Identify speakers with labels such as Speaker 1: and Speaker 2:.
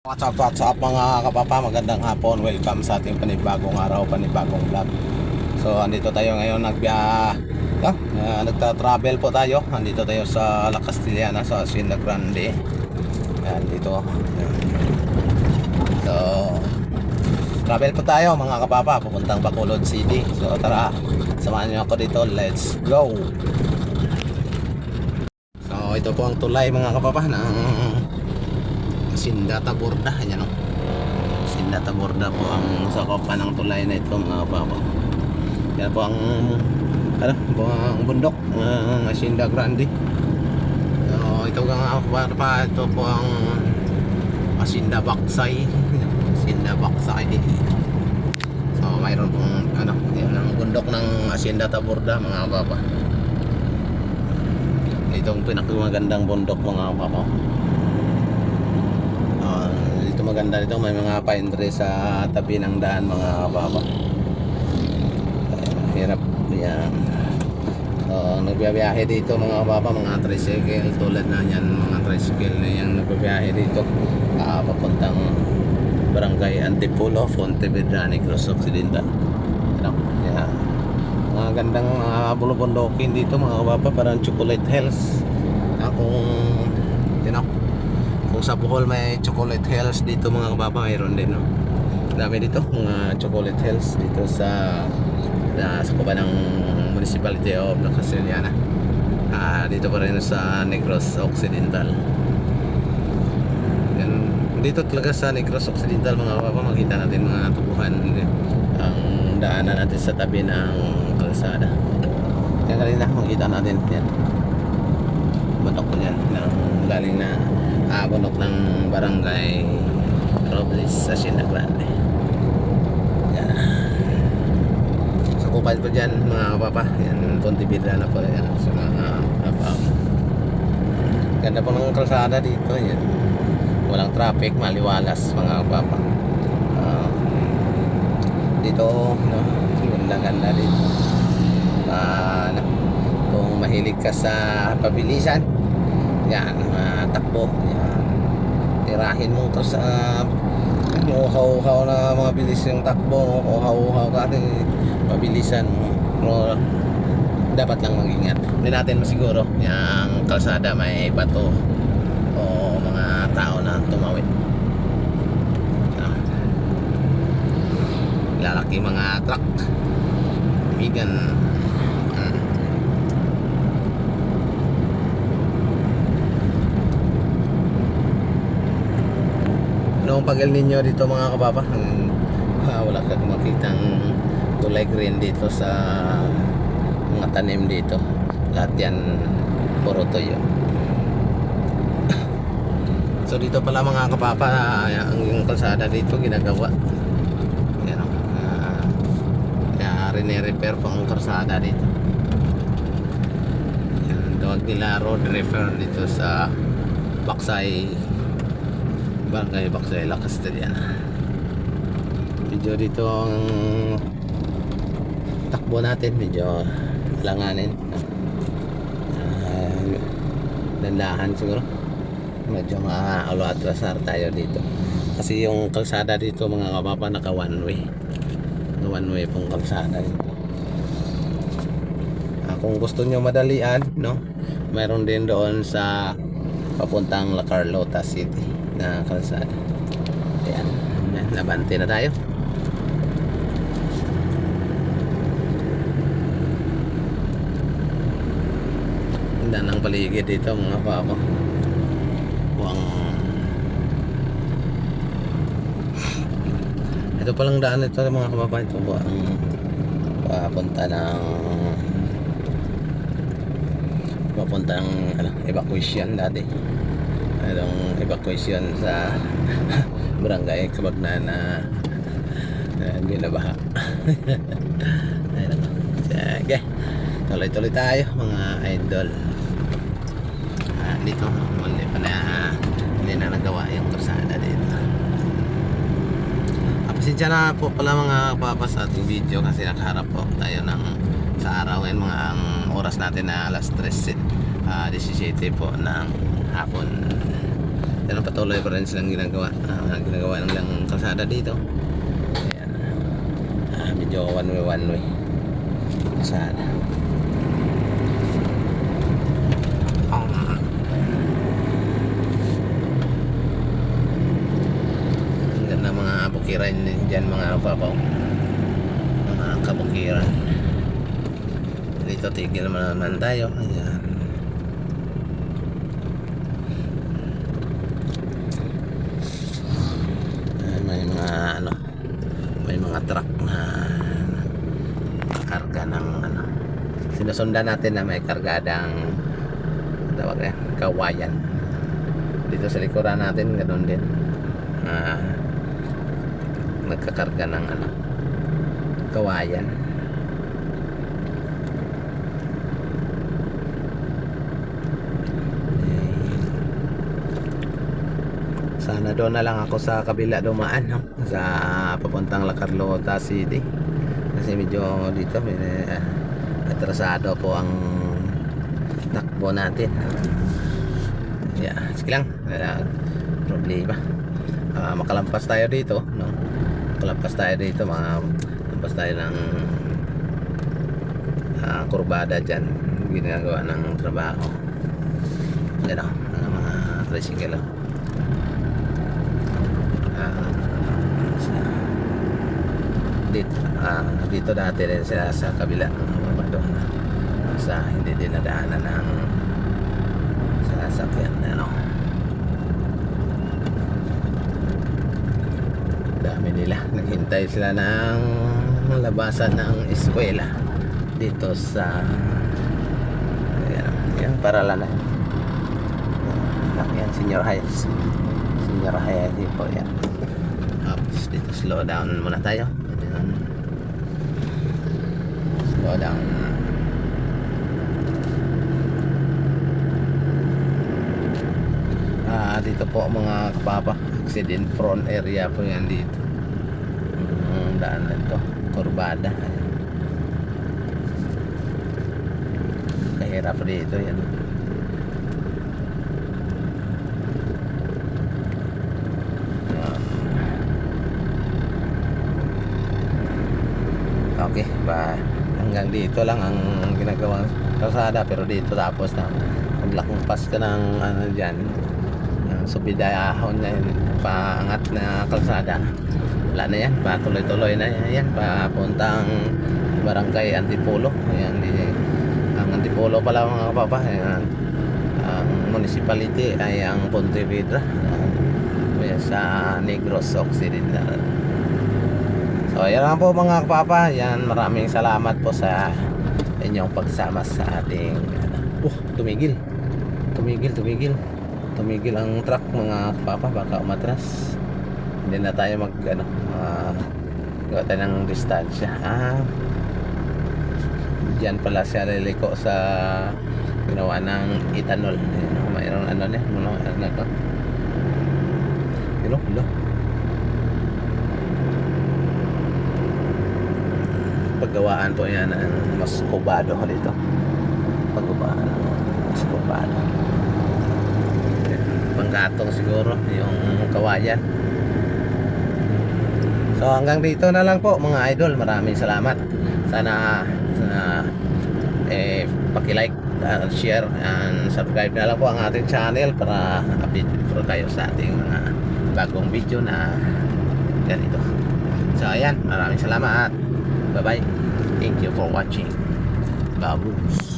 Speaker 1: What's up mga kapapa, magandang hapon. Welcome sa ating panibagong araw, panibagong vlog. So andito tayo ngayon nagta-travel po tayo. Andito tayo sa La Castellana sa Hacienda Grande. Yan dito. So travel po tayo mga kapapa, pupuntang Bacolod City. So tara, samahan niyo ako dito. Let's go. So ito po ang tulay mga kapapa ng Hacienda Taborda. Ayan o, Hacienda Taborda po ang sakopan ng tulay na ito mga kapapa. Yan po ang ang bundok ng Hacienda Grande. So ito nga pa, ito po ang Hacienda Baksay. Hacienda Baksay. So mayroon pong yan ang bundok ng Hacienda Taborda mga kapapa. Itong pinakamagandang bundok mga kapapa. Dito maganda dito, may mga pine tree sa tabi ng daan mga kapapa. Hirap yan. So nagbiyahe dito mga kapapa, mga tricycle tulad na yan, mga tricycle na yan nagbiyahe dito papuntang Barangay Antipolo, Fontevedra, Negros Occidental. Yan. Mga gandang bulubundokin dito mga kapapa, parang Chocolate Hills. Kung sa Bohol may Chocolate Hills, dito mga kababa mayroon din, no? Dami dito mga Chocolate Hills dito sa kuba ng Municipality of La Castellana. Dito pa rin sa Negros Occidental. Yan, dito talaga sa Negros Occidental mga kababa makita natin mga tubuhan, ang daanan natin sa tabi ng kalsada. Yan kanina makita natin yan. Bundok po yan, galing na bundok ng Barangay Robles, Hacienda Grande. Yan. Sakupan po dyan mga kapapa. Yan, Pontevedra na po yan. Sa mga ganda po ng kalsada dito. Yan. Walang traffic, maliwalas mga kapapa. Dito, no, ganda dito. Kung mahilig ka sa pabilisan, yan, takbo, yan, tirahin mo to sa uhaw-uhaw na mga bilis yung takbo, uhaw-uhaw ka at mabilisan mo. Pero dapat lang mag-ingat, hindi natin masiguro yung kalsada may bato o mga tao na tumawid. Lalaki mga truck, bigan. Noong pag-El Nino dito mga kababa, wala ka makitang tulay green dito sa mga tanim dito. Lahat yan puro toyo. So dito pala mga kababa, ang kalsada dito ginagawa. Yan o, rene-repair po ang kalsada dito. Yan, tawag nila road repair dito sa Baksay, Barangay Baksay, La Castellana. Medyo dito ang takbo natin, medyo langanin. Dandahan siguro. Medyo maaalo-atwasar tayo dito. Kasi yung kalsada dito mga kababa naka one way. One way pong kalsada dito. Kung gusto nyo madalian, no, mayroon din doon sa papuntang La Carlota City na kalsada. Ayan, nabante na tayo. Ganda ng paligid dito mga papa. Ito palang daan ito mga kapapa. Ito po ang papunta ng evacuation dati. Anong evacuation sa Barangay Kabagnan na binabaha. Ayun ako. Sige, tuloy-tuloy tayo mga idol. Dito hindi na nagawa yung kalsada dito. Pasensya na po pala mga kapapa sa ating video kasi nakaharap po tayo sa araw ngayon. Ang oras natin na alas 3:17 po ng hapon. Yan ang patuloy pa rin silang ginagawa. Ginagawa ng lang kalsada dito. Ayan. Medyo one way kalsada. Ang ganda mga bukiran dyan mga papaw. Mga kabukiran. Dito tigil naman tayo. Ayan. May mga truck na karga ng sinusundan natin na may kargadang tawag kawayan. Dito sa likuran natin ganoon din nagkakarga ng kawayan. Sana doon na lang ako sa kabila dumaan, no? Sa papuntang La Carlota City. Kasi medyo dito atrasado po ang takbo natin. Yeah, sige lang. Problema. Makalampas tayo dito, no? Makalampas tayo dito, makalampas tayo ng kurbada dyan. Ginagawa ng trabaho. Yan o, mga tricycle o. Dito dati rin sila sa kabila doon sa hindi dinadaanan ng sasakyan dami nila, naghintay sila ng labasan ng eskwela dito sa yan paralan na yan, senior high po yan. Tapos dito slow down muna tayo. Slow down. Dito po mga kapapa, accident prone area po yan dito. Daan na ito, kurbada. Kahirap dito yan. Okay, hanggang dito lang ang ginagawang kalsada, pero dito tapos na maglakpas ka ng dyan subidahon na yun, paangat na kalsada, wala na yan, patuloy-tuloy na yan, papuntang barangay Antipolo. Ayan, ang Antipolo pala mga kapapa, ang municipality ay ang Pontevedra sa Negros Occidental. So ayan lang po mga kapapa, yan, maraming salamat po sa inyong pagsama sa ating tumigil ang truck mga kapapa, baka umatras, hindi na tayo gawa tayo ng distansya. Diyan pala siya liliko sa ginawa ng ethanol. Mayroon paggawaan po yan ng Moscovado dito, paggawaan ng Moscovado, panggatong siguro yung kawayan. So hanggang dito na lang po mga idol, maraming salamat. Sana paki-like, share and subscribe na lang po ang ating channel para updated po kayo sa ating mga bagong video na ganito. So ayan, maraming salamat. Bye bye. Thank you for watching. Babus.